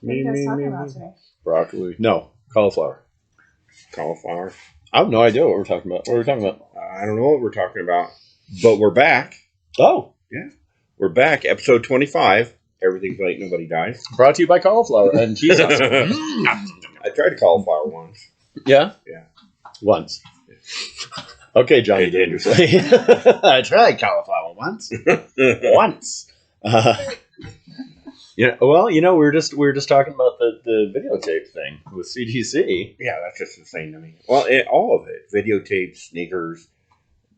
What are you guys talking about today? Broccoli. No, cauliflower. Cauliflower. I have no idea what we're talking about. What are we talking about? I don't know what we're talking about, but we're back. Oh, We're back. Episode 25. Everything's Late, Nobody Dies. brought to you by cauliflower and cheese sauce. I tried cauliflower once. Yeah? Yeah. Once. Okay, Johnny Hey, Dangerously. I tried cauliflower once. Once. Well, we were just talking about the videotape thing with CGC. Yeah, that's just insane to me. Well, all of it. Videotapes, sneakers,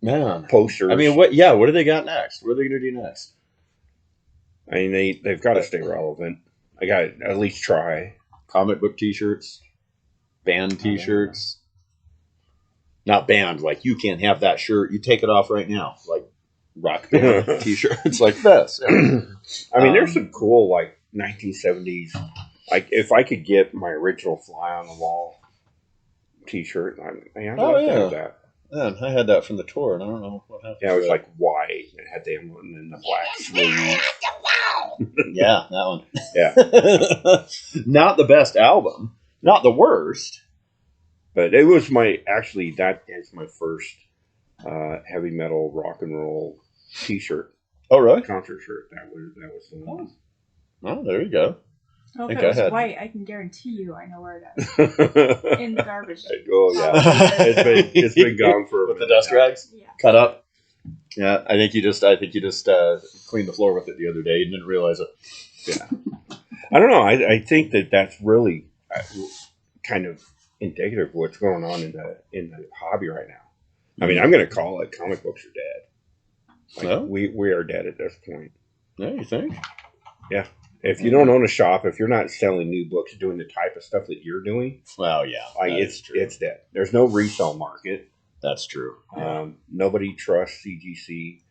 Man. posters. I mean, what do they got next? What are they going to do next? I mean, they've got to stay relevant. I got to at least try. Comic book t-shirts, band t-shirts. Not banned, like you can't have that shirt. You take it off right now, like rock band t-shirts like this. I mean, there's some cool like 1970s. Like if I could get my original Fly on the Wall T-shirt, I'd love to have that. Man, I had that from the tour, and I don't know what happened. Yeah, it was like white. It had the emblem and the black sleeve. Yeah, that one. Yeah, not the best album, not the worst. but it was that is my first heavy metal rock and roll T-shirt. Oh, really? Concert shirt. That was the one. Oh, there you go. Oh, if think it was I had- white, I can guarantee you I know where it is. Oh In the garbage. yeah, it's been gone for a With the minute dust now. rags Yeah. cut up. Yeah, I think you just cleaned the floor with it the other day. You didn't realize it. Yeah, I don't know. I think that's really kind of indicative of what's going on in the hobby right now. I mean, I'm going to call it comic books are dead. Like, No? we are dead at this point. Yeah, you think? If you don't own a shop, if you're not selling new books, doing the type of stuff that you're doing, Well, yeah, like that is true. it's dead. There's no resale market. That's true. Yeah. Nobody trusts CGC.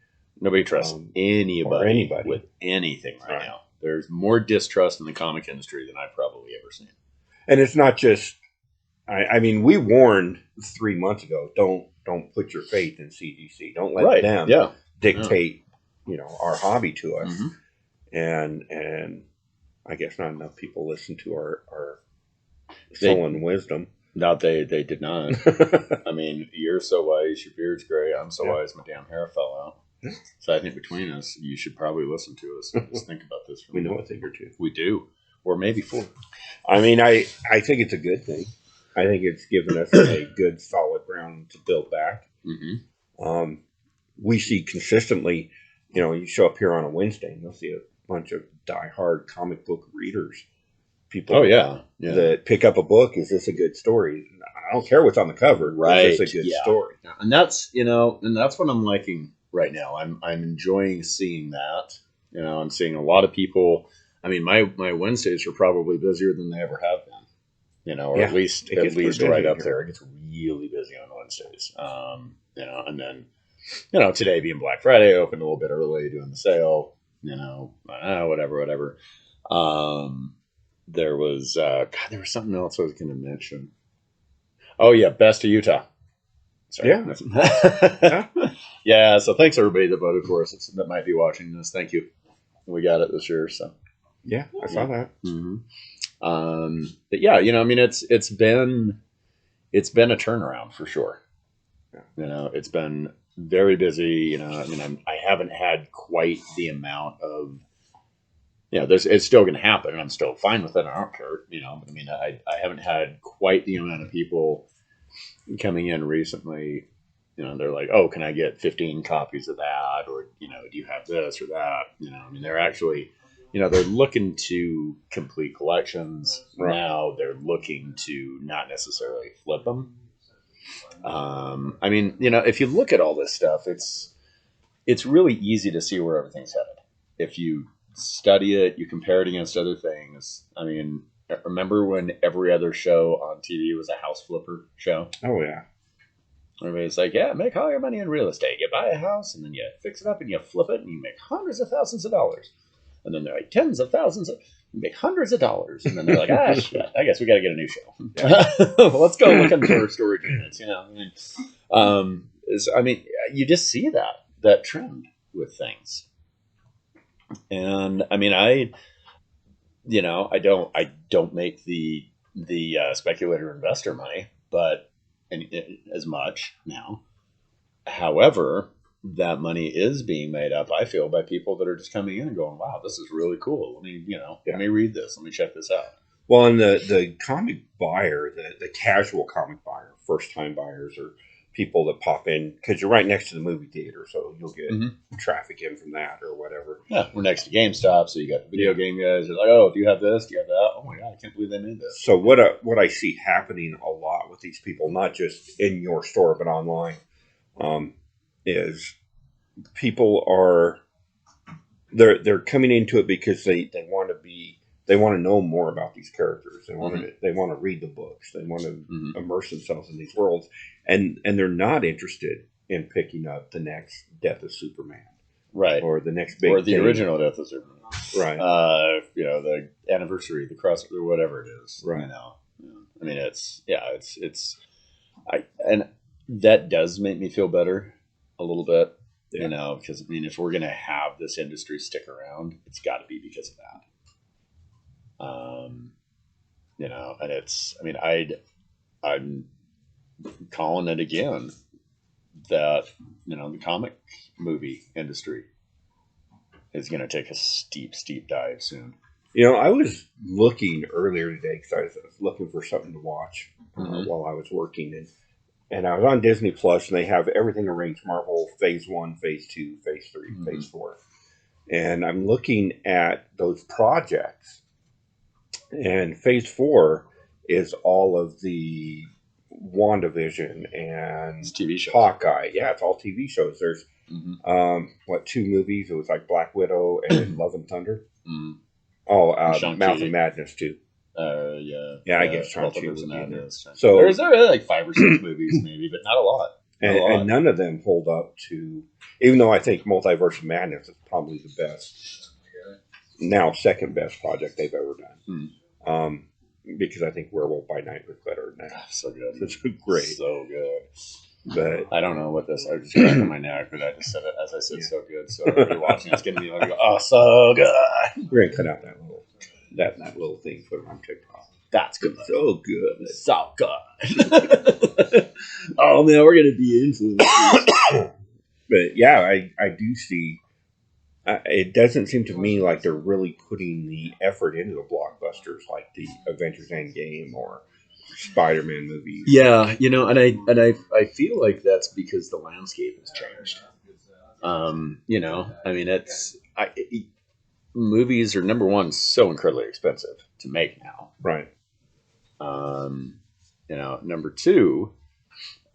Nobody trusts anybody, or anybody. with anything right Right. now. There's more distrust in the comic industry than I've probably ever seen. And it's not just. I mean, we warned 3 months ago. Don't put your faith in CGC. Don't let them Yeah. dictate, our hobby to us. Mhm. And I guess not enough people listen to our sullen wisdom. No, they did not. I mean, you're so wise, your beard's gray. I'm so Yeah. wise, my damn hair fell out. So I think between us, you should probably listen to us and just think about this. For We a know a minute. thing or two. We do, or maybe four. I mean, I think it's a good thing. I think it's given us a good solid ground to build back. Mm-hmm. We see consistently, you show up here on a Wednesday and you'll see a bunch of diehard comic book readers. People Oh yeah, yeah. that pick up a book. Is this a good story? I don't care what's on the cover. Right, Is this a good yeah. story? And that's what I'm liking right now. I'm enjoying seeing that. I'm seeing a lot of people. I mean, my Wednesdays are probably busier than they ever have been. Or Yeah, at least it gets pretty right busy up here. there. It gets really busy on Wednesdays. And then today being Black Friday, I opened a little bit early doing the sale. Whatever. There was something else I was going to mention. Oh yeah, Best of Utah. Sorry. Yeah. Yeah. So thanks everybody that voted for us that might be watching this. Thank you. We got it this year. So Yeah, I saw that. mm-hmm. But yeah, it's been a turnaround for sure. It's been very busy. I haven't had quite the amount of. It's still going to happen. I'm still fine with it. I don't care. I haven't had quite the amount of people coming in recently. They're like, oh, can I get 15 copies of that? Or, do you have this or that? They're actually, they're looking to complete collections. Right. Now they're looking to not necessarily flip them. If you look at all this stuff, it's really easy to see where everything's headed. If you study it, you compare it against other things. Remember when every other show on TV was a house flipper show? Oh yeah. Everybody's like, yeah, make all your money in real estate. You buy a house and then you fix it up and you flip it and you make hundreds of thousands of dollars. And then they're like tens of thousands, you make hundreds of dollars. And then they're like, shit, I guess we got to get a new show. Let's go looking for storage units. You just see that trend with things. And I don't make the speculator investor money, but as much now. However, that money is being made up, I feel, by people that are just coming in and going, "Wow, this is really cool. Let me read this. Let me check this out." Well, and the comic buyer, the casual comic buyer, first time buyers, or people that pop in because you're right next to the movie theater, so you'll get traffic in from that or whatever. Yeah, we're next to GameStop, so you got the video game guys. They're like, "Oh, do you have this? Do you have that? Oh my god, I can't believe they made this." So what I see happening a lot with these people, not just in your store but online, is people are they're coming into it because they want to know more about these characters. They want to read the books. They want to immerse themselves in these worlds, and they're not interested in picking up the next Death of Superman, right, or the next big or the thing. original Death of Superman, right? The anniversary, the crossover, whatever it is, right? I mean, and that does make me feel better a little bit, because if we're gonna have this industry stick around, it's got to be because of that. And I'm calling it again that, the comic movie industry is going to take a steep, steep dive soon. I was looking earlier today because I was looking for something to watch while I was working, and I was on Disney Plus, and they have everything arranged: Marvel Phase 1, Phase 2, Phase 3, Phase 4. And I'm looking at those projects. And Phase 4 is all of the WandaVision and TV shows. Hawkeye. Yeah, it's all TV shows. There's 2 movies? It was like Black Widow and Love and Thunder. Oh, Mouth of Madness too. Yeah, I guess Shang-Chi was Madness. So there's like 5 or 6 movies maybe, but not a lot. And none of them hold up to, even though I think Multiverse of Madness is probably the best, now second best project they've ever done. Because I think Werewolf by Night was better than that. So good. It's great. So good. But I don't know what this, I just cracked on my neck, but I just said it as I said, so good. So everybody watching it's going to be like, oh, so good. We're going to cut out that little thing, put it on TikTok. That's good. So good. So good. Oh, man, we're going to be influenced. But yeah, I do see, it doesn't seem to me like they're really putting the effort into the blockbusters like the Avengers Endgame or Spider-Man movies. Yeah, and I feel like that's because the landscape has changed. Movies are, number one, so incredibly expensive to make now. Right. Number two,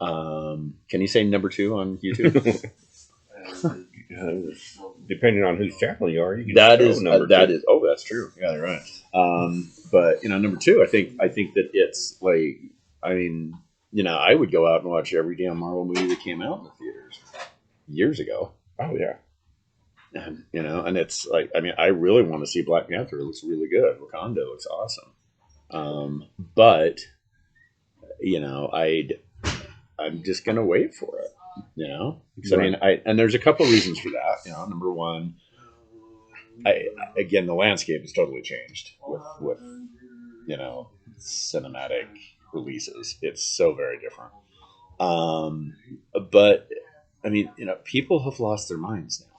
can you say number 2 on YouTube? Depending on whose channel you are, you can that is. Oh, that's true. Yeah, you're right. But number 2, I think that it's like, I would go out and watch every damn Marvel movie that came out in the theaters years ago. Oh yeah. And it's like, I really want to see Black Panther. It looks really good. Wakanda looks awesome. But I'm just gonna wait for it. Right. And there's a couple reasons for that. Number one, again, the landscape has totally changed with cinematic releases. It's so very different. But people have lost their minds now.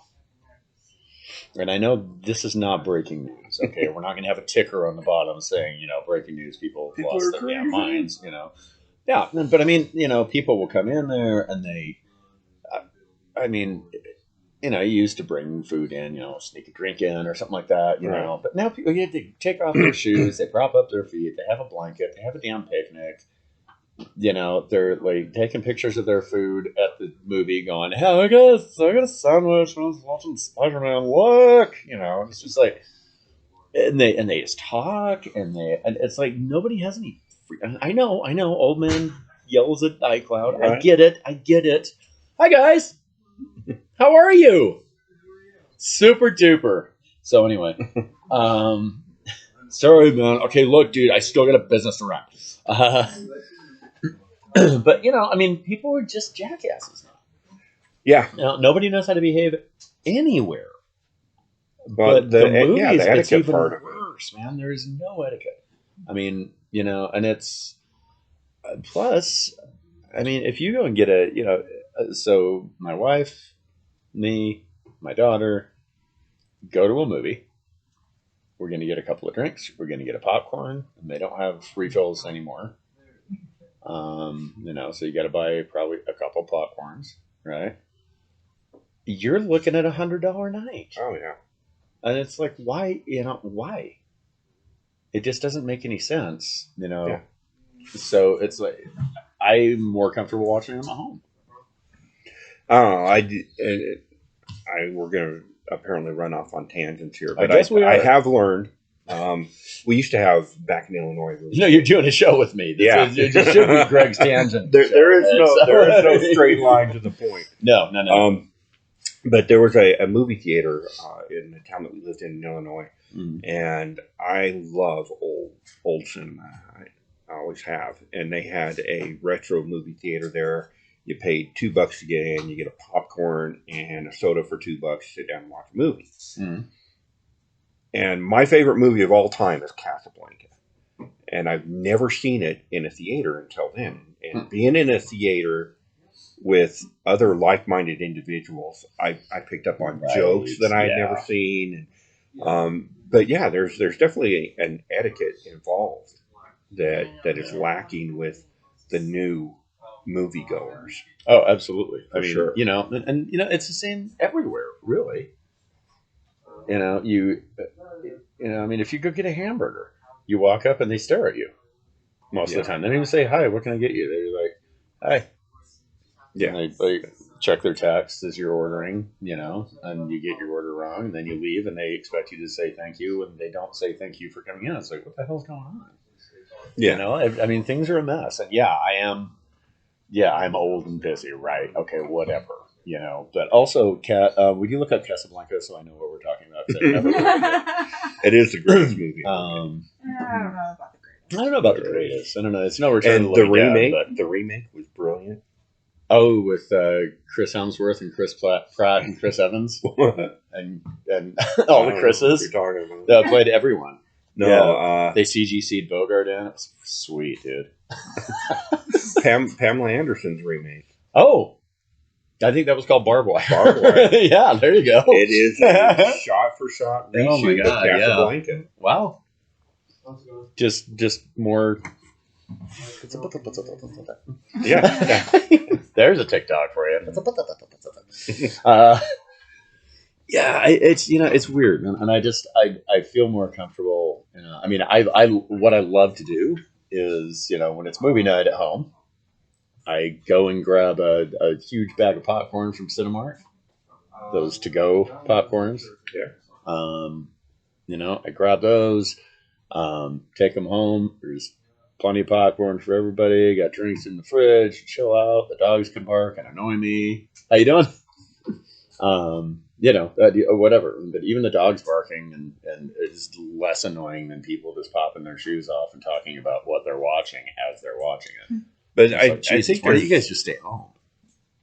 And I know this is not breaking news. Okay, we're not going to have a ticker on the bottom saying, breaking news. People have lost their damn minds. Yeah, but people will come in there and they. You used to bring food in, sneak a drink in or something like that, know. But now people have to take off their shoes, they prop up their feet, they have a blanket, they have a damn picnic. They're like taking pictures of their food at the movie, going, "Hey, I got a sandwich when I was watching Spider-Man. Look, it's just like, and they just talk, and it's like nobody has any. I know. Old man yells at iCloud. Right. I get it. Hi guys, how are you? Super duper. So anyway, sorry man. Okay, look, dude, I still got a business to run. But people are just jackasses now. Yeah. Nobody knows how to behave anywhere. But the movies, it's even part of it. worse. worse, man. There is no etiquette. I mean, and it's plus. I mean, if you go and get so my wife, me, my daughter go to a movie. We're going to get a couple of drinks. We're going to get a popcorn. And they don't have refills anymore. So you got to buy probably a couple popcorns, right? You're looking at $100 night. Oh yeah. And it's like, why? Why? It just doesn't make any sense, Yeah. So it's like I'm more comfortable watching them at home. I don't know. We're going to apparently run off on tangents here, but I guess we are. I have learned. We used to have back in Illinois. You're doing a show with me. It should be Greg's tangent. There is no straight line to the point. No. But there was a movie theater in the town that we lived in Illinois, Mm. and I love old cinema. I always have. And they had a retro movie theater there. You paid $2 to get in. You get a popcorn and a soda for $2. Sit down and watch a movie. Mm. And my favorite movie of all time is Casablanca. And I've never seen it in a theater until then. And being in a theater with other like-minded individuals, I picked up on jokes that I had never seen. But yeah, there's definitely an etiquette involved that is lacking with the new moviegoers. Oh, absolutely. I mean, sure. And it's the same everywhere, really. I mean, if you go get a hamburger, you walk up and they stare at you most of the time. They don't even say, hi, what can I get you? They're like, hi. Yeah. And they check their text as you're ordering, and you get your order wrong, and then you leave, and they expect you to say thank you, and they don't say thank you for coming in. It's like, what the hell's going on? Yeah. I mean, things are a mess. And I'm old and busy, right? Okay, whatever. But also, Kat, would you look up Casablanca so I know what we're talking about? 'Cause I've never heard of it. It is the greatest movie. I don't know about the greatest. I don't know about the greatest. I don't know. It's no Return And of the the Living remake, Dead, the remake was brilliant. Oh, with Chris Hemsworth and Chris Pratt and Chris Evans and all the Chris's. You're talking about. That played everyone. No, They CGC'd Bogart in. It was sweet, dude. Pamela Anderson's remake. Oh, I think that was called Barbed Wire. Barbed Wire. Yeah, there you go. It is a shot-for-shot reshoot Oh my God, of Casablanca. Wow. Just more. Yeah. There's a TikTok for you. It's weird, and I feel more comfortable. I mean, what I love to do is, when it's movie night at home, I go and grab a huge bag of popcorn from Cinemark, those to-go popcorns. Yeah. I grab those, take them home. There's plenty of popcorn for everybody. Got drinks in the fridge. Chill out. The dogs can bark and annoy me. How you doing? Whatever. But even the dogs barking and is less annoying than people just popping their shoes off and talking about what they're watching as they're watching it. But I think why do you guys just stay at home?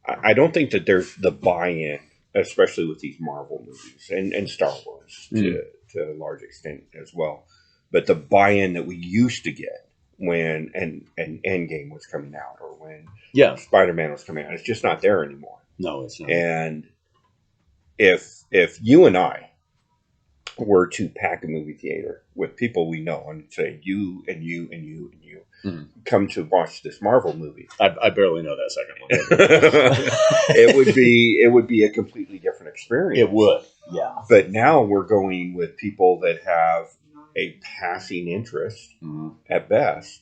I don't think that there's the buy-in, especially with these Marvel movies and Star Wars to a large extent as well. But the buy-in that we used to get when an Endgame was coming out or when Spider-Man was coming out, it's just not there anymore. No, it's not. And if you and I were to pack a movie theater with people we know and say you and you and you and you come to watch this Marvel movie, I barely know that second one. it would be a completely different experience. It would, yeah. But now we're going with people that have a passing interest at best,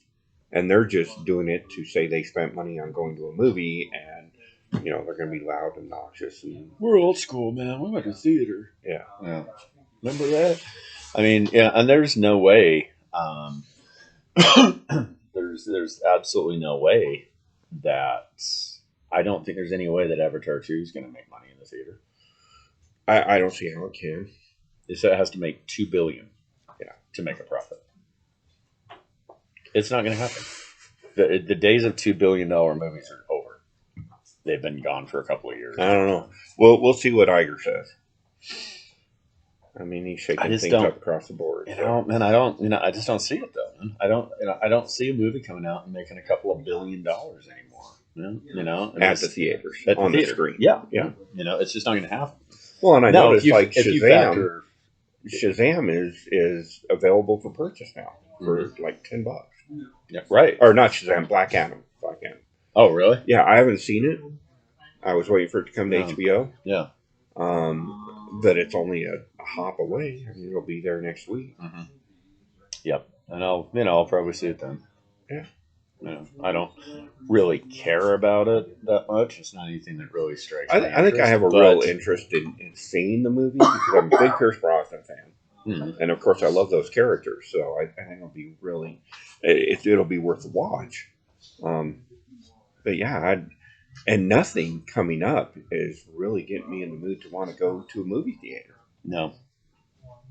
and they're just doing it to say they spent money on going to a movie, and they're going to be loud and obnoxious. And we're old school, man. We went to theater. Yeah. Remember that? I mean, and there's no way. There's absolutely no way that I don't think there's any way that Avatar 2 is going to make money in the theater. I don't see how it can. It has to make $2 billion, to make a profit. It's not going to happen. The days of $2 billion movies are over. They've been gone for a couple of years. I don't know. We'll see what Iger says. I mean, he's shaking I just things don't- up across the board. You so. know, man, I just don't see it though, man. I don't see a movie coming out and making a couple of $1 billion anymore. You know, and At it's- the theaters, at on the theater. screen. Yeah, Yeah. You know, it's just not going to happen. Well, and I No, noticed like if you Shazam. factor, Shazam is available for purchase now for like $10. yeah, right? Or not Shazam, Black Adam. Black Adam. Oh, really? Yeah, I haven't seen it. I was waiting for it to come to No. HBO. Yeah. But it's only a hop away. I mean, it'll be there next week. Mm-hmm. Yep. And I'll probably see it then. Yeah. You know, I don't really care about it that much. It's not anything that really strikes. I my think I have a interest, real but- interest in seeing the movie because I'm a big Pierce Brosnan fan. Mhm. And of course, I love those characters. So I think it'll be really, it'll be worth the watch. But yeah, and nothing coming up is really getting me in the mood to want to go to a movie theater. No,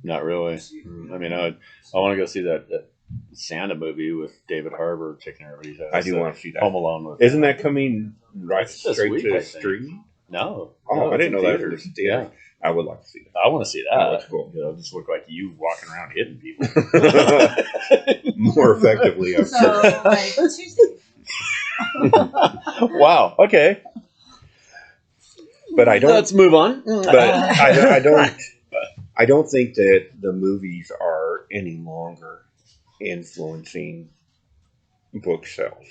not really. I mean, I want to go see that Santa movie with David Harbour kicking everybody's ass. I do want to see that. Home Alone with. Isn't that coming right It's this straight week, to I think. streaming? No. Oh, no, I it's didn't in know that theaters. was theater. Yeah. I would like to see I want to see that. That looks cool. You know, just look like you walking around hitting people. that. More effectively, I'm So, sure. like, Tuesday. Wow. Okay. But I don't. Let's move on. But I don't think that the movies are any longer influencing book sales.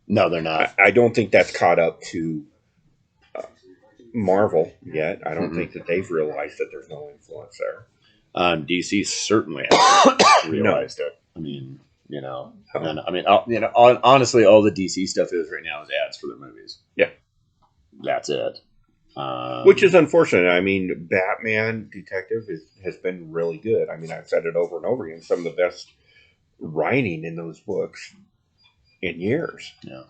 No, they're not. I don't think that's caught up to Marvel yet. I don't Mhm. think that they've realized that there's no influence there. DC certainly hasn't realized it. I mean, you know, and, I mean, honestly, all the DC stuff is right now is ads for their movies. Yeah. That's it. Which is unfortunate. I mean, Batman Detective has been really good. I mean, I've said it over and over again. Some of the best writing in those books in years. yeah,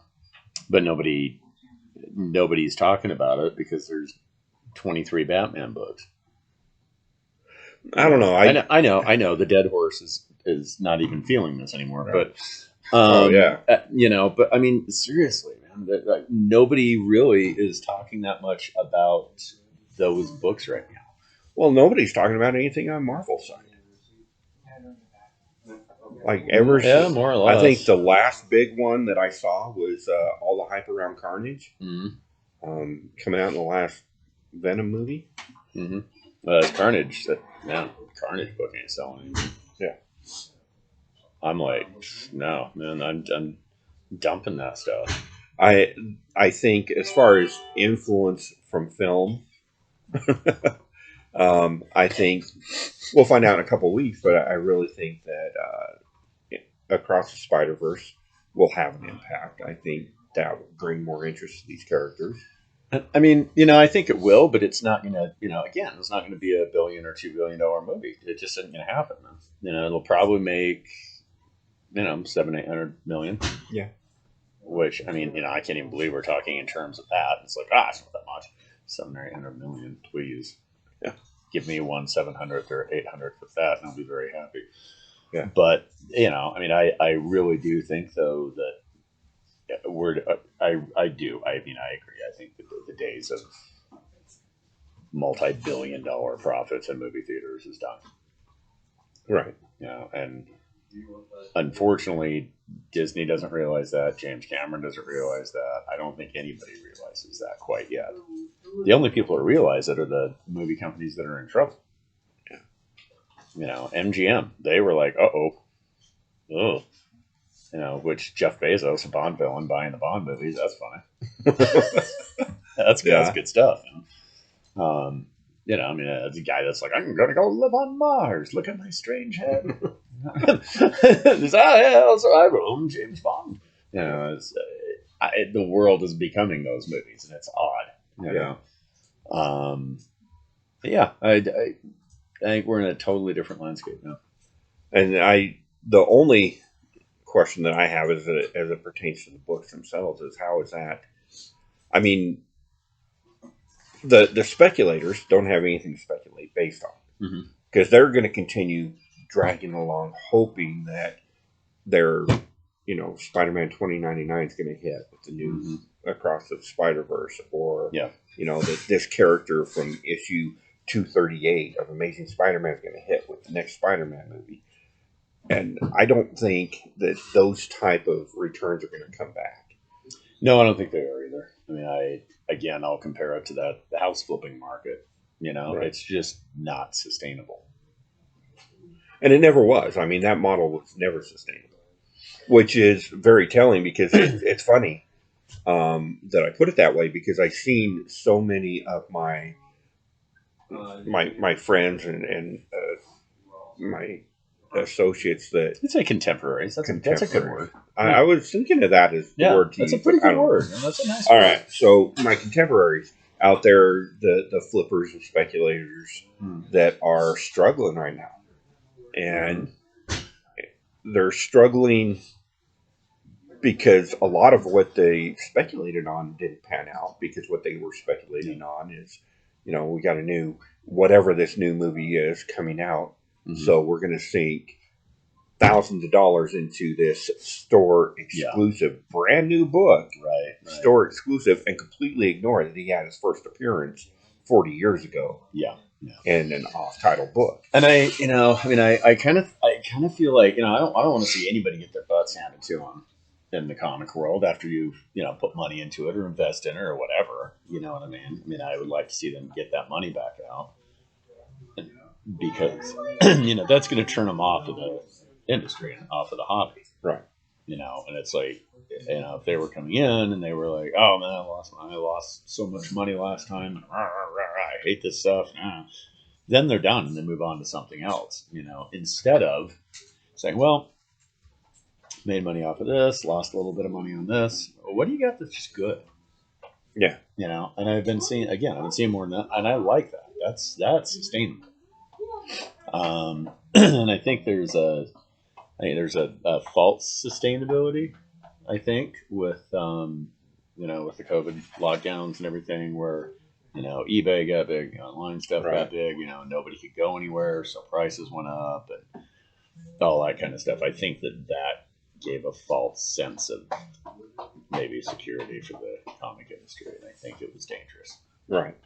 but nobody's talking about it because there's 23 Batman books. I don't know. I know. The dead horse is not even feeling this anymore. Right. But yeah. you know. But I mean, seriously, man, like, nobody really is talking that much about those books right now. Well, nobody's talking about anything on Marvel's side. Like ever Yeah, since, more or less. I think the last big one that I saw was all the hype around Carnage, Mm-hmm. coming out in the last Venom movie. Mm-hmm. It's Carnage. Carnage book ain't selling. Yeah. I'm like, no, man. I'm dumping that stuff. I think as far as influence from film, I think we'll find out in a couple of weeks. But I really think that Across the Spider-Verse will have an impact. I think that will bring more interest to these characters. I mean, you know, I think it will, but it's not going to, you know, again, it's not going to be $1 billion or $2 billion movie. It just isn't going to happen. Man. You know, it'll probably make, you know, 700-800 million. Yeah. Which, I mean, you know, I can't even believe we're talking in terms of that. It's like, it's not that much. 700 or 800 million, please. Yeah. Give me 700th or 800th with that, and I'll be very happy. Yeah. But, you know, I mean, I really do think, though, that I do. I mean, I agree. I think that the days of multi-billion-dollar profits in movie theaters is done. Right. You know, and unfortunately, Disney doesn't realize that. James Cameron doesn't realize that. I don't think anybody realizes that quite yet. The only people who realize it are the movie companies that are in trouble. Yeah. You know, MGM. They were like, oh. You know, which Jeff Bezos, a Bond villain, buying the Bond movies. That's funny. That's good stuff. You know, I mean, it's a guy that's like, I'm going to go live on Mars. Look at my strange head. I own James Bond. You know, the world is becoming those movies, and it's odd. You know? But yeah, I think we're in a totally different landscape now. And the only question that I have is as it pertains to the books themselves is how is that? I mean, the speculators don't have anything to speculate based on because they're going to continue dragging along, hoping that their Spider-Man 2099 is going to hit with the new Across the Spider-Verse, or you know, this character from issue 238 of Amazing Spider-Man is going to hit with the next Spider-Man movie. And I don't think that those type of returns are going to come back. No, I don't think they are either. I mean, I'll compare it to the house flipping market. Right. It's just not sustainable. And it never was. I mean, that model was never sustainable, which is very telling because it's funny that I put it that way because I've seen so many of my friends and my associates that You'd say contemporaries. That's a good word. I was thinking of that as the word to that's use. a pretty but I good don't- word. That's a nice All word. right, so my contemporaries out there, the flippers and speculators that are struggling right now, and they're struggling because a lot of what they speculated on didn't pan out because what they were speculating on is, we got a new, whatever this new movie is coming out. Mhm. So we're going to sink thousands of dollars into this store exclusive brand new book, Right. store exclusive, and completely ignore that he had his first appearance 40 years ago Yeah. in an off-title book. And I kind of feel like, I don't want to see anybody get their butts handed to them in the comic world after you've, put money into it or invest in it or whatever. You know what I mean? I mean, I would like to see them get that money back out because, that's going to turn them off of the industry and off of the hobby. Right. And it's like, if they were coming in and they were like, oh man, I lost so much money last time. I hate this stuff. Then they're done and they move on to something else, instead of saying, well, made money off of this, lost a little bit of money on this. What do you got that's just good? Yeah. And I've been seeing more than that, and I like that. That's sustainable. And I think there's a false sustainability, I think, with with the COVID lockdowns and everything, where eBay got big, online stuff got big, nobody could go anywhere, so prices went up and all that kind of stuff. I think that gave a false sense of maybe security for the comic industry, and I think it was dangerous. Right.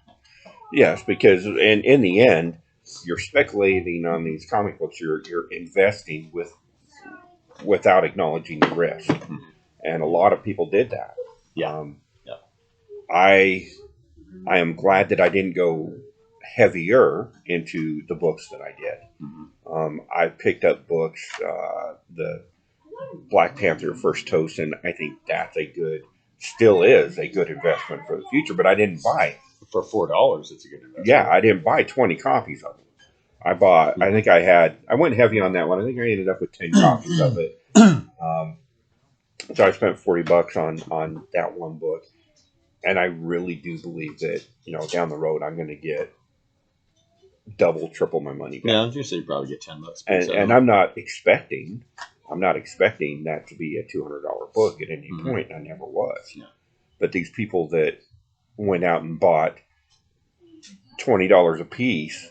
Yes, because in the end, you're speculating on these comic books. You're investing without acknowledging the risk, and a lot of people did that. Yeah. I am glad that I didn't go heavier into the books that I did. Mm-hmm. I picked up books, the Black Panther First Toast, and I think that's still is a good investment for the future. But I didn't buy it. For $4, it's a good investment. Yeah, I didn't buy 20 copies of it. I bought. I think I went heavy on that one. I think I ended up with 10 copies of it. So I spent $40 on that one book, and I really do believe that down the road I'm going to get double, triple my money back. Yeah, I was gonna say you probably get $10. And I'm not expecting that to be a $200 book at any point. I never was. Yeah. But these people that went out and bought $20 a piece,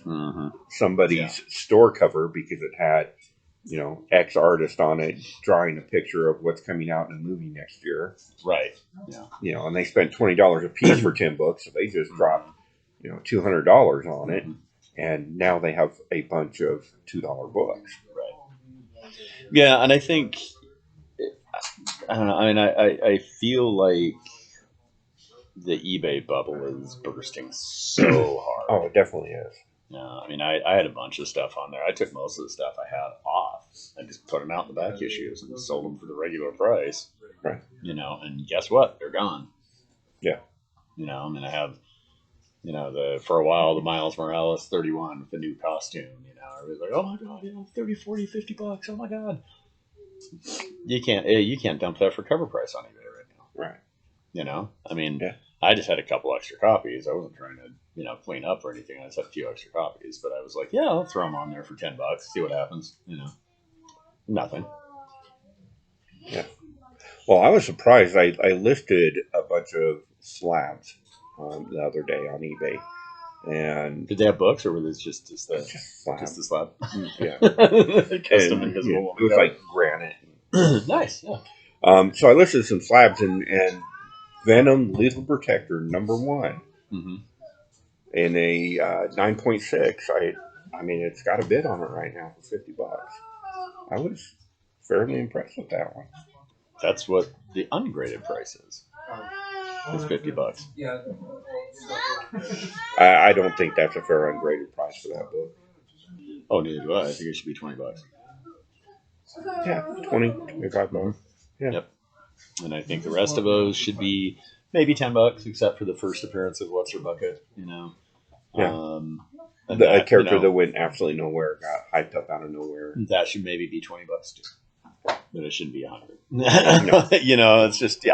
somebody's store cover because it had, X artist on it drawing a picture of what's coming out in a movie next year. Right. Yeah. And they spent $20 a piece for 10 books, so they just dropped, $200 on it, and now they have a bunch of $2 books. Right. Yeah, and I think, I don't know. I mean, I feel like the eBay bubble is bursting so hard. Oh, it definitely is. Yeah, I mean, I had a bunch of stuff on there. I took most of the stuff I had off and just put them out in the back issues and sold them for the regular price. Right. And guess what? They're gone. Yeah. I mean, I have, for a while, the Miles Morales 31 with the new costume. Everybody's like, oh my God, 30, 40, 50 bucks. Oh my God. You can't dump that for cover price on eBay right now. Right. I mean, yeah. I just had a couple extra copies. I wasn't trying to, clean up or anything. I just had a few extra copies, but I was like, yeah, I'll throw them on there for $10, see what happens. Nothing. Yeah. Well, I was surprised. I listed a bunch of slabs the other day on eBay, and did they have books, or were these just the slab? Yeah. Custom invisible. It was like granite. Nice. Yeah. So I listed some slabs, and Venom Lethal Protector #1. Mm-hmm. in a 9.6. I mean, it's got a bid on it right now for $50. I was fairly impressed with that one. That's what the ungraded price is. It's $50. I don't think that's a fair ungraded price for that book. Oh, neither do I. I think it should be $20. Yeah, 20, 25 bucks. Yeah. Yep. And I think the rest of those should be maybe $10, except for the first appearance of What's Her Bucket. Yeah. And A character that went absolutely nowhere, got hyped up out of nowhere. That should maybe be $20 too, but it shouldn't be $100. It's just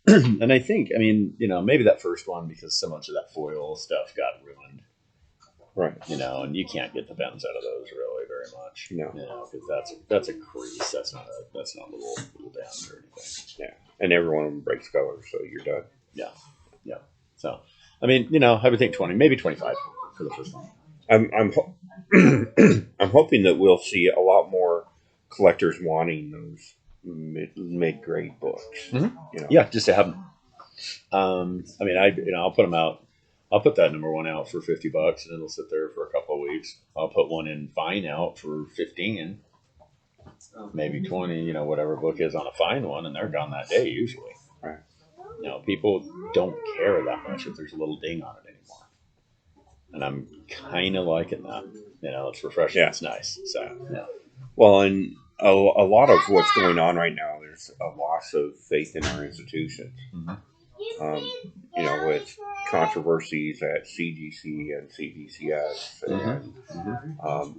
and I think, maybe that first one, because so much of that foil stuff got ruined. Right. And you can't get the bends out of those really very much. No. Because that's a crease. That's not little bends or anything. Yeah. And every one of them breaks color, so you're done. Yeah. Yeah. So, I would think 20, maybe 25 for the first one. I'm hoping that we'll see a lot more collectors wanting those mid-grade books. Mm-hmm. Yeah, just to have them. I'll put them out. I'll put that number one out for $50, and it'll sit there for a couple of weeks. I'll put one in fine out for 15, maybe 20. Whatever book is on a fine one, and they're gone that day usually. Right. People don't care that much if there's a little ding on it anymore, and I'm kind of liking that. It's refreshing. Yeah. It's nice. So yeah. Well, and a lot of what's going on right now, there's a loss of faith in our institutions. Mm-hmm. With controversies at CGC and CGCS and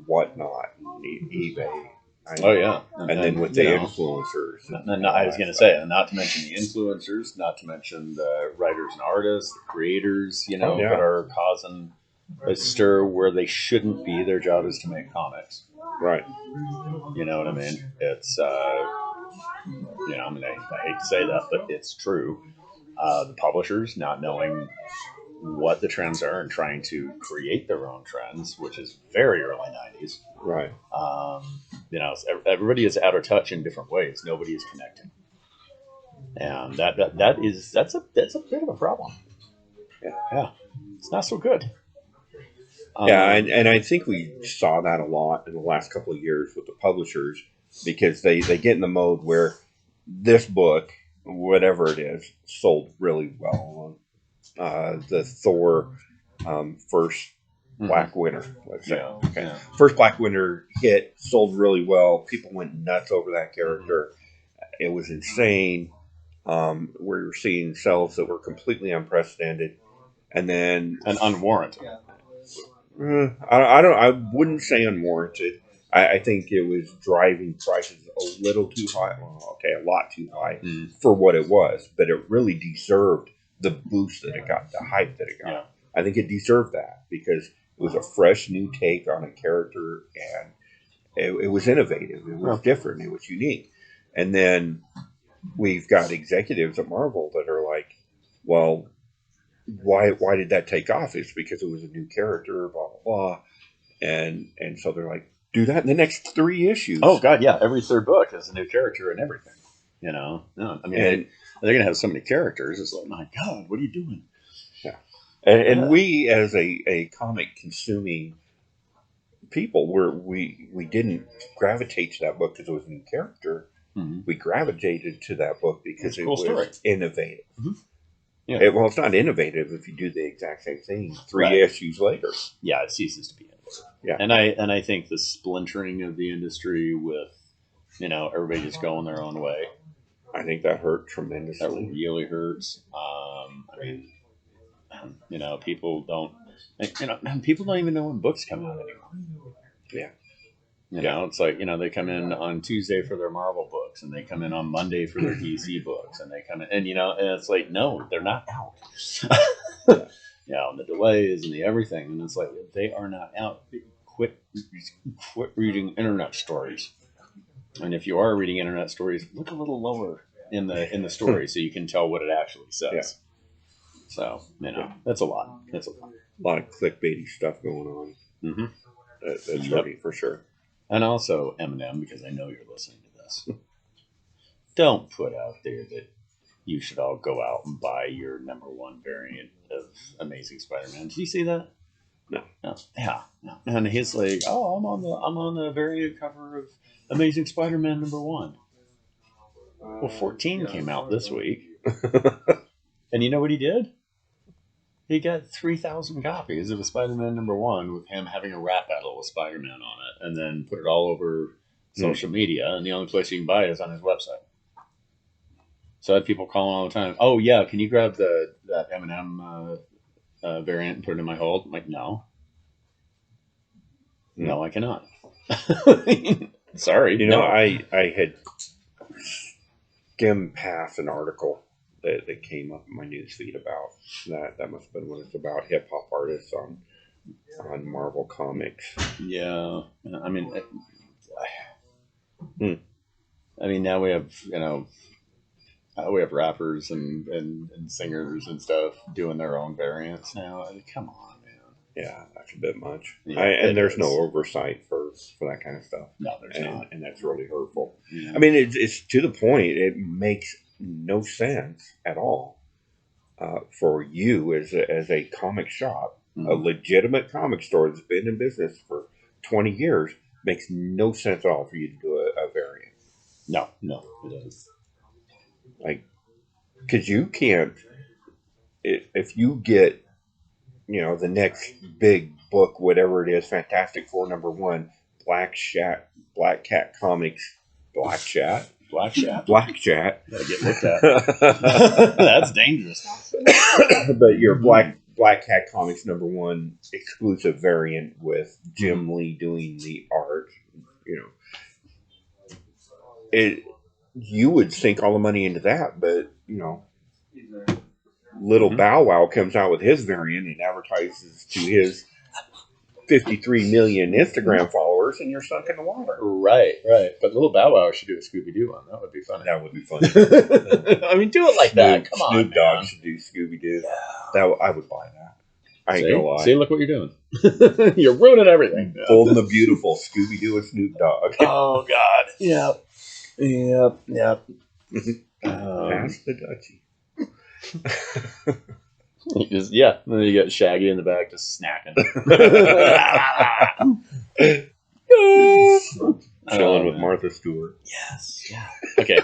whatnot, and eBay. And then with the influencers. I was going to say, not to mention the influencers, not to mention the writers and artists, the creators, that are causing a stir where they shouldn't be. Their job is to make comics. Right. You know what I mean? It's, I hate to say that, but it's true. The publishers not knowing what the trends are and trying to create their own trends, which is very early 90s. Right. Everybody is out of touch in different ways. Nobody is connecting. And that's a bit of a problem. Yeah. It's not so good. And I think we saw that a lot in the last couple of years with the publishers, because they get in the mode where this book, whatever it is, sold really well. The Thor first Black Winter, let's say. Yeah. Okay. Yeah. First Black Winter hit, sold really well. People went nuts over that character. It was insane. We were seeing sales that were completely unprecedented, and unwarranted. I wouldn't say unwarranted. I think it was driving prices a little too high. Well, okay, a lot too high for what it was, but it really deserved the boost that it got, the hype that it got. Yeah. I think it deserved that because it was a fresh new take on a character, and it was innovative. It was different. It was unique. And then we've got executives at Marvel that are like, well, why did that take off? It's because it was a new character, blah, blah, blah. And so they're like, do that in the next 3 issues. Oh, God, yeah. Every third book has a new character and everything. No, they're going to have so many characters. It's like, my God, what are you doing? Yeah. And we, as a comic consuming people, we didn't gravitate to that book because it was a new character. Mm-hmm. We gravitated to that book because it was innovative. Mm-hmm. Yeah. It's not innovative if you do the exact same thing 3 issues later. Yeah, it ceases to be innovative. Yeah. And I think the splintering of the industry with, everybody just going their own way. I think that hurt tremendously. That really hurts. People don't even know when books come out anymore. Yeah. It's like, they come in on Tuesday for their Marvel books, and they come in on Monday for their DC books, and they come in, and it's like, no, they're not out. And the delays and the everything, and it's like, they are not out. Quit reading internet stories. And if you are reading internet stories, look a little lower in the story so you can tell what it actually says. Yeah. So, that's a lot. That's a lot. A lot of clickbaity stuff going on. Mm-hmm. That's hurting for sure. And also Eminem, because I know you're listening to this. Don't put out there that, you should all go out and buy your #1 variant of Amazing Spider-Man. Did you see that? No. Yeah. No. And he's like, oh, I'm on the variant cover of Amazing Spider-Man #1. Well, 14 came out this week. And you know what he did? He got 3,000 copies of a Spider-Man #1 with him having a rap battle with Spider-Man on it, and then put it all over social media. And the only place you can buy it is on his website. So I had people calling all the time. Oh yeah, can you grab that Eminem variant and put it in my hold? I'm like, no, I cannot. Sorry, You know, I had skimmed past an article that came up in my newsfeed about that. That must have been when it's about hip hop artists on Marvel Comics. Yeah, I mean, I mean, now we have we have rappers and singers and stuff doing their own variants now. I mean, come on, man. Yeah, that's a bit much. Yeah, And there's no oversight for that kind of stuff. No, there's not. And that's really hurtful. Yeah. I mean, it's to the point. It makes no sense at all for you as a comic shop, a legitimate comic store that's been in business for 20 years. Makes no sense at all for you to do a variant. No, it doesn't. Like, because you can't, if you get, the next big book, whatever it is, Fantastic Four #1, Black Cat Comics, Black Chat. Black Chat. Gotta get looked at. That's dangerous. But your Black Cat Comics #1 exclusive variant with Jim Lee doing the art, you would sink all the money into that, but little Bow Wow comes out with his variant and advertises to his 53 million Instagram followers, and you're sunk in the water. Right. But little Bow Wow should do a Scooby-Doo one. That would be funny. That would be funny. I mean, do it like that. Come on, Snoop Dogg man. should do Scooby-Doo. Yeah. I would buy that. I ain't gonna lie. See, look what you're doing. You're ruining everything. Bold and the Beautiful, Scooby-Doo and Snoop Dogg. Oh, God. Yep. Pass the Dutchie. Then you got Shaggy in the back just snacking. Chilling with Martha Stewart. Yes. Yeah. Okay.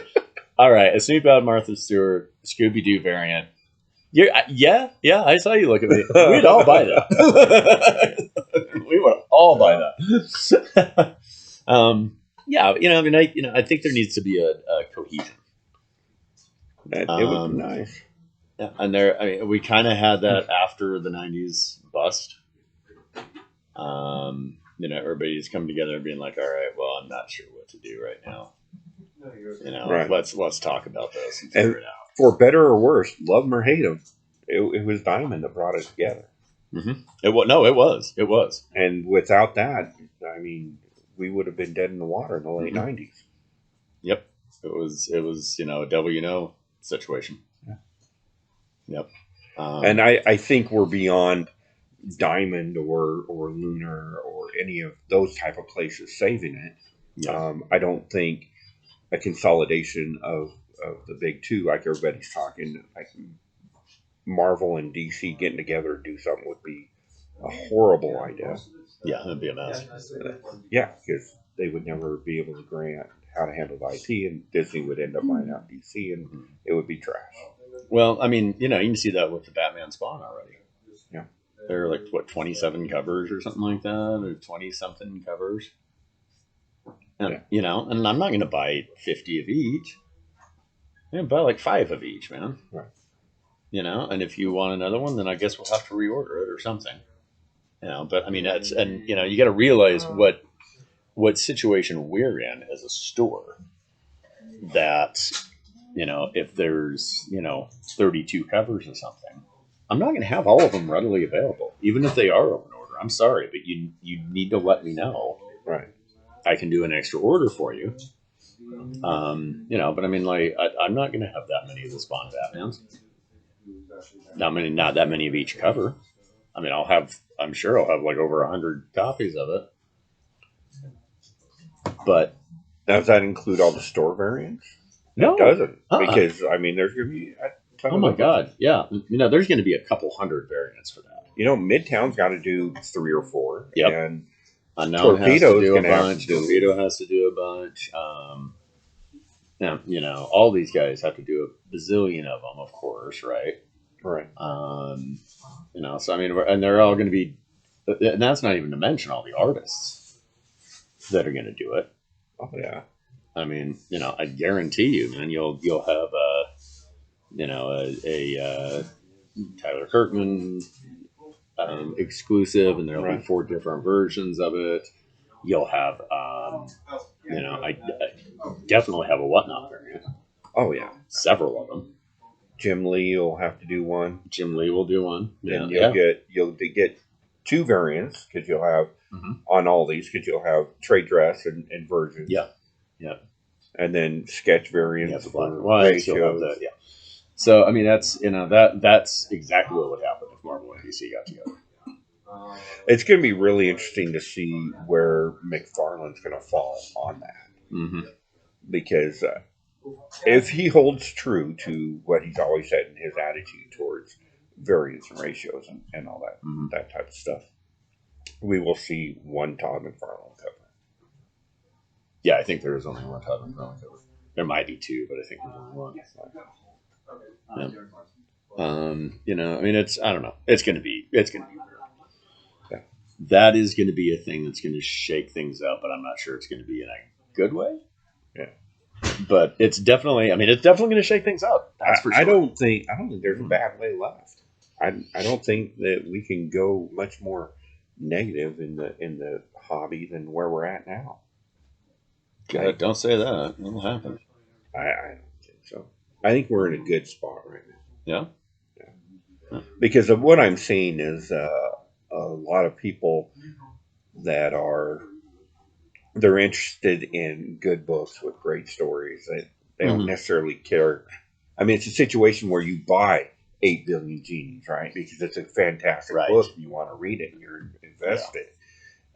All right. A Snoop Dogg, Martha Stewart, Scooby-Doo variant. Yeah. I saw you look at me. We'd all buy that. We would all buy that. I think there needs to be a cohesion. It would be nice. Yeah, and we kind of had that after the '90s bust. Everybody's coming together and being like, "All right, well, I'm not sure what to do right now. Right. Let's talk about this and figure it out." For better or worse, love them or hate them, it was Diamond that brought us together. Mm-hmm. It was. And without that, I mean, we would have been dead in the water in the late '90s. Yep, it was a devil situation. Yeah. Yep. And I think we're beyond Diamond or Lunar or any of those type of places saving it. Yeah. I don't think a consolidation of the big two, like everybody's talking, like Marvel and DC getting together to do something would be a horrible idea. Yeah, that'd be a mess. Yeah, because they would never be able to grant how to handle the IP, and Disney would end up buying out DC, and it would be trash. Well, I mean, you can see that with the Batman Spawn already. Yeah. There are like, 27 covers or something like that, or 20-something covers. And, and I'm not going to buy 50 of each. I'm going to buy like 5 of each, man. Right. And if you want another one, then I guess we'll have to reorder it or something. But I mean, you got to realize what situation we're in as a store. That, if there's, 32 covers or something, I'm not going to have all of them readily available, even if they are open order. I'm sorry, but you need to let me know. Right. I can do an extra order for you. But I mean, like, I'm not going to have that many of the Spawn Batmans. Not that many of each cover. I mean, I'm sure I'll have like over 100 copies of it. But does that include all the store variants? No. It doesn't. Uh-uh. Because, I mean, there's going to be a ton Oh of my them. God. Yeah. There's going to be a couple hundred variants for that. Midtown's got to do 3 or 4. Yep. And Unknown has to Torpedo's do a gonna have to bunch. do- Torpedo has to do a bunch. All these guys have to do a bazillion of them, of course, right? right. So I mean, and they're all going to be, and that's not even to mention all the artists that are going to do it. Oh, yeah. I mean, I guarantee you, man, you'll have a Tyler Kirkman exclusive, and there'll be Right. 4 different versions of it. You'll have, I definitely have a Whatnot variant. Oh, yeah. Several of them. Jim Lee will have to do one. Jim Lee will do one. Then Yeah. you'll get 2 variants because you'll have Mhm. on all these because you'll have trade dress and versions. Yeah. Yeah. And then sketch variants Yeah, black for and white. You'll have ratios. that. Yeah. So I mean, that's exactly what would happen if Marvel and DC got together. It's going to be really interesting to see where McFarlane's going to fall on that Mm-hmm. because if he holds true to what he's always said in his attitude towards variance and ratios and all that Mhm. that type of stuff, we will see one Todd McFarlane cover. Yeah, I think there is only one Todd McFarlane cover. There might be 2, but I think there's only one. I mean, I don't know. It's going to be weird. Yeah. That is going to be a thing that's going to shake things up, but I'm not sure it's going to be in a good way. Yeah. But it's definitely going to shake things up. That's for sure. I don't think there's a bad way left. I don't think that we can go much more negative in the hobby than where we're at now. God, don't say that. It'll happen. I don't think so. I think we're in a good spot right now. Yeah. Because of what I'm seeing is a lot of people that they're interested in good books with great stories. They don't Mhm. necessarily care. I mean, it's a situation where you buy 8 Billion Genies, right? Because it's a fantastic Right. book and you want to read it and you're invested.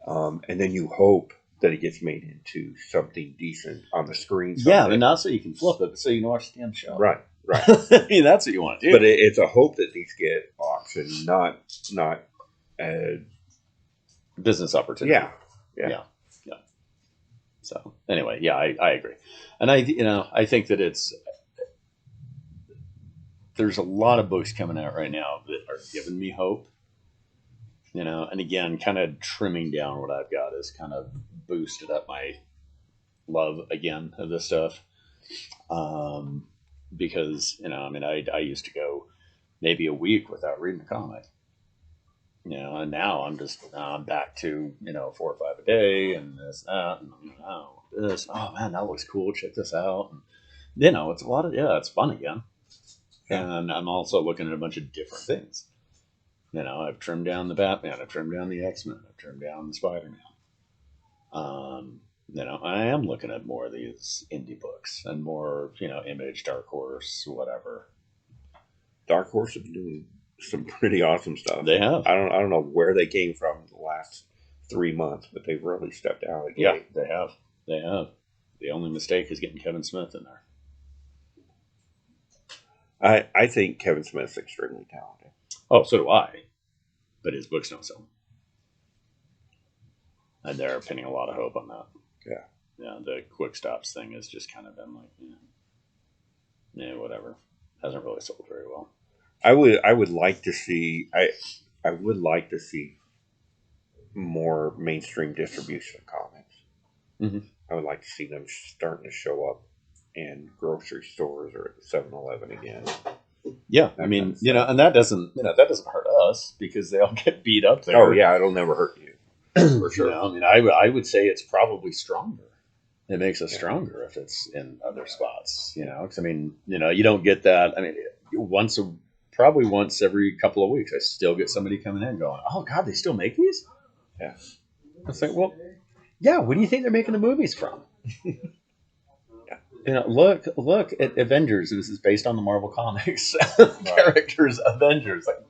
And then you hope that it gets made into something decent on the screen. Yeah, someday. but not so you can flip it, but so you can watch the damn show. Right, right. I mean, that's what you want to do. But it's a hope that these get auctioned, not business opportunity. yeah. So anyway, yeah, I agree, and I think that there's a lot of books coming out right now that are giving me hope. And again, kind of trimming down what I've got is kind of boosted up my love again of this stuff. Because I used to go maybe a week without reading a comic. And now I'm back to 4 or 5 a day, and that, and this. Oh man, that looks cool. Check this out. And, it's a lot of it's fun again. And I'm also looking at a bunch of different things. I've trimmed down the Batman. I've trimmed down the X-Men. I've trimmed down the Spider-Man. I am looking at more of these indie books and more, Image, Dark Horse, whatever. Dark Horse have been doing some pretty awesome stuff. They have. I don't know where they came from in the last 3 months, but they've really stepped out again. Yeah, they have. They have. The only mistake is getting Kevin Smith in there. I think Kevin Smith's extremely talented. Oh, so do I. But his books don't sell. And they're pinning a lot of hope on that. Yeah. Yeah, the Quick Stops thing has just kind of been like, whatever. Hasn't really sold very well. I would like to see I would like to see more mainstream distribution of comics. Mhm. I would like to see them starting to show up in grocery stores or at the 7-Eleven again. Yeah, That I mean, kind of stuff. and that doesn't hurt us because they all get beat up there. Oh yeah, it'll never hurt you for sure. I would say it's probably stronger. It makes us stronger if it's in other spots, because you don't get that. I mean, probably once every couple of weeks, I still get somebody coming in going, "Oh God, they still make these?" Yeah. It's like, well, yeah. What do you think they're making the movies from? Look at Avengers. This is based on the Marvel Comics characters. Avengers, like,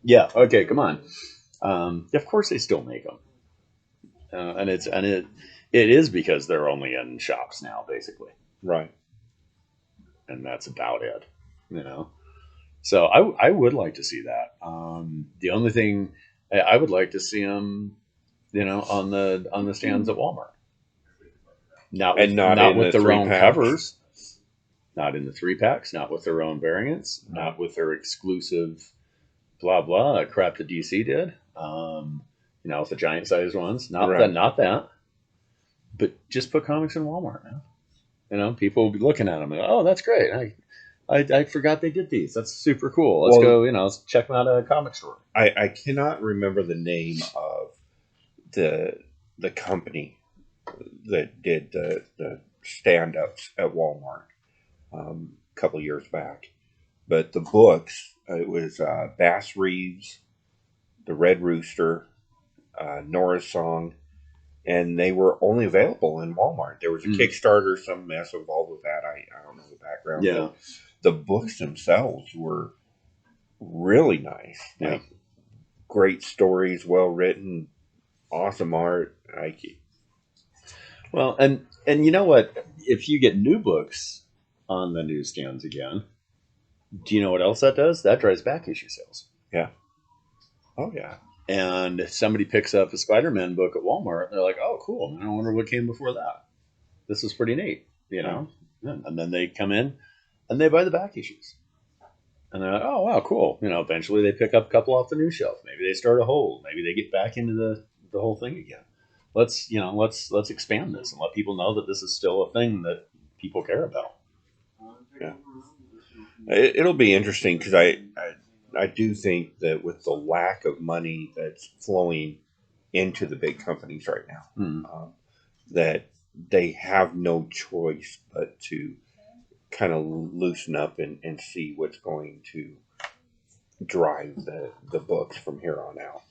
yeah, okay, come on. Of course, they still make them, and it is because they're only in shops now, basically. Right. and that's about it. You know, so I would like to see that. The only thing I would like to see them, you know, on the stands at Walmart, And not not in with the their own 3-packs. covers, not in the 3-packs, not with their own variants, not with their exclusive blah blah crap that DC did. You know, with the giant sized ones, Right. not that, but just put comics in Walmart now. You know, people will be looking at them and, oh, that's great. I forgot they did these. That's super cool. Let's Well- go, you know, let's check them out at a comic store. I cannot remember the name of the company that did the stand-ups at Walmart a couple years back. But the books, it was Bass Reeves, The Red Rooster, Nora's Song, and they were only available in Walmart. There was a Kickstarter, some mess involved with that. I don't know the background. Yeah. But the books themselves were really nice. Yeah. Like, great stories, well written, awesome art. Well, and you know what? If you get new books on the newsstands again, do you know what else that does? That drives back issue sales. Oh yeah. And somebody picks up a Spider-Man book at Walmart, and they're like, "Oh, cool! Man, I wonder what came before that. This is pretty neat, you know." And then they come in and they buy the back issues, and they're like, "Oh, wow, cool!" You know, eventually they pick up a couple off the new shelf. Maybe they start a hold. Maybe they get back into the whole thing again. Let's expand this and let people know that this is still a thing that people care about. Yeah. It'll be interesting because I do think that with the lack of money that's flowing into the big companies right now, that they have no choice but to kind of loosen up and see what's going to drive the books from here on out.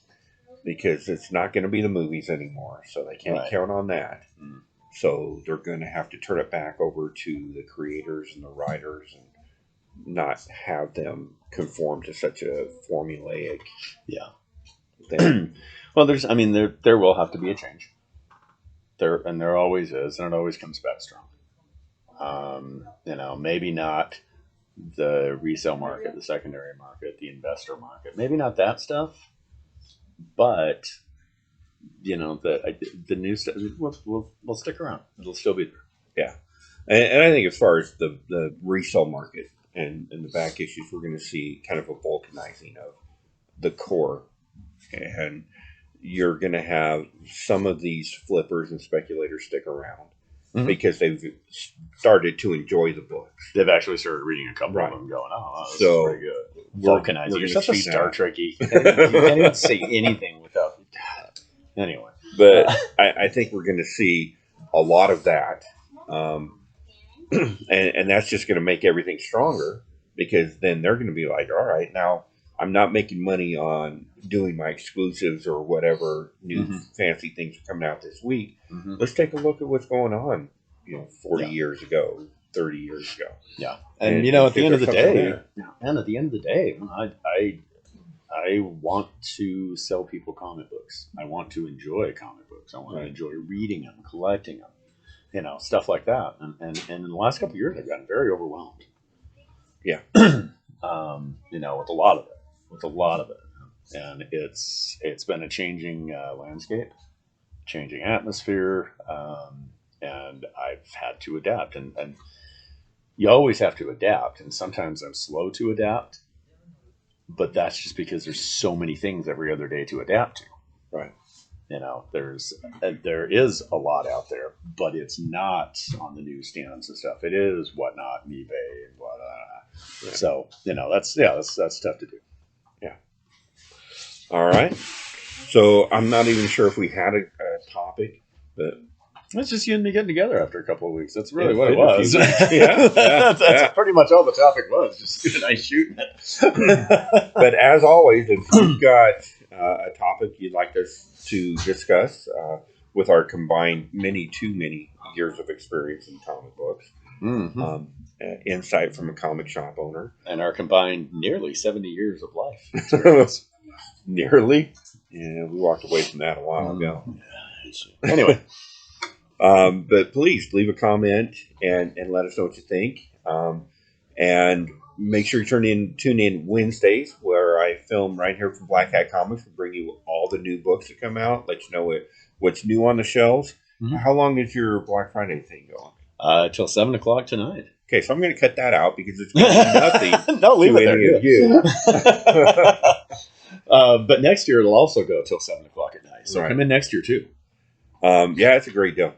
Because it's not going to be the movies anymore, so they can't Right. count on that. So they're going to have to turn it back over to the creators and the writers and not have them conform to such a formulaic thing. Well, there will have to be a change. There always is, and it always comes back strong. You know, maybe not the resale market, the secondary market, the investor market, maybe not that stuff, but you know, the new stuff will stick around. It'll still be there. And I think as far as the resale market and the back issues, we're going to see kind of a vulcanizing of the core. And you're going to have some of these flippers and speculators stick around because they've started to enjoy the books. They've actually started reading a couple Right. of them, going, "Oh, this So, is pretty good." We're Vulcanizing. You're gonna such a see Star that. Trekkie. You can't even say anything without. Anyway. But I think we're going to see a lot of that. And that's just going to make everything stronger because then they're going to be like, all right, now I'm not making money on doing my exclusives or whatever new fancy things are coming out this week. Let's take a look at what's going on, 40 years ago, 30 years ago. Yeah. And you know, at the end of the there's something day, there. and at the end of the day, I want to sell people comic books. I want to enjoy comic books. I want to enjoy reading them, collecting them, you know, stuff like that. And in the last couple of years, I've gotten very overwhelmed. Yeah. You know, with a lot of it. And it's been a changing landscape, changing atmosphere, and I've had to adapt. And you always have to adapt. And sometimes I'm slow to adapt. But that's just because there's so many things every other day to adapt to. Right. You know, there is a lot out there, but it's not on the newsstands and stuff. It is Whatnot and eBay and whatnot. Yeah. So, you know, that's tough to do. Yeah. All right. So I'm not even sure if we had a topic, but It's just you and me getting together after a couple of weeks. That's really Yeah, what it been a was. few weeks. Yeah, that's yeah. pretty much all the topic was. Just you and I shooting it. but as always, if you've got a topic you'd like us to discuss with our combined too many years of experience in comic books, insight from a comic shop owner, and our combined nearly 70 years of life. nearly. Yeah, we walked away from that a while ago. Anyway. But please leave a comment and let us know what you think. And make sure you tune in Wednesdays, where I film right here from Black Hat Comics and bring you all the new books that come out, let you know what's new on the shelves. Mhm. How long is your Black Friday thing going? Till 7 o'clock tonight. Okay, so I'm going to cut that out because it's going to be nothing No, leave to it there. any of you. But next year it'll also go till 7 o'clock at night. So Right. come in next year too. Yeah, it's a great deal.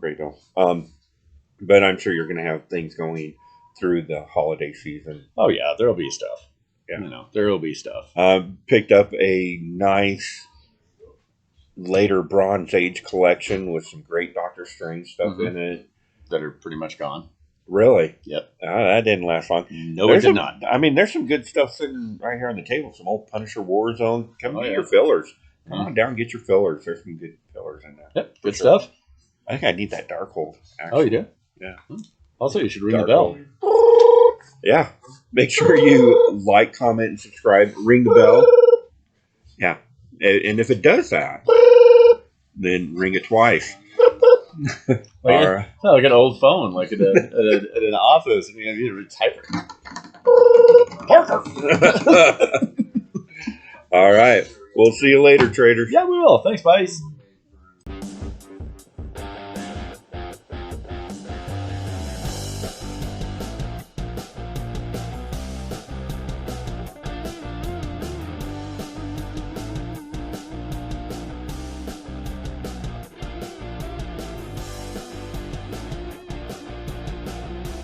Great deal. But I'm sure you're going to have things going through the holiday season. Oh yeah, there'll be stuff. Yeah. You know, there'll be stuff. Picked up a nice later Bronze Age collection with some great Doctor Strange stuff Mhm. in it. That are pretty much gone. Really? Yep. That didn't last long. No, There's it did some- not. I mean, there's some good stuff sitting right here on the table. Some old Punisher Warzone. Come Oh, get yeah. your fillers. Come Mhm. on down, get your fillers. There's some good fillers in there. Yep. Good sure. stuff. I think I need that Darkhold. Oh, you do? Yeah. Also, you should ring the bell. Yeah. Make sure you like, comment, and subscribe. Ring the bell. Yeah. And if it does that, then ring it twice. Like, All right. it's not like an old phone, like at an office, and you need to type it. Parker. All right. We'll see you later, traders. Yeah, we will. Thanks, buddies.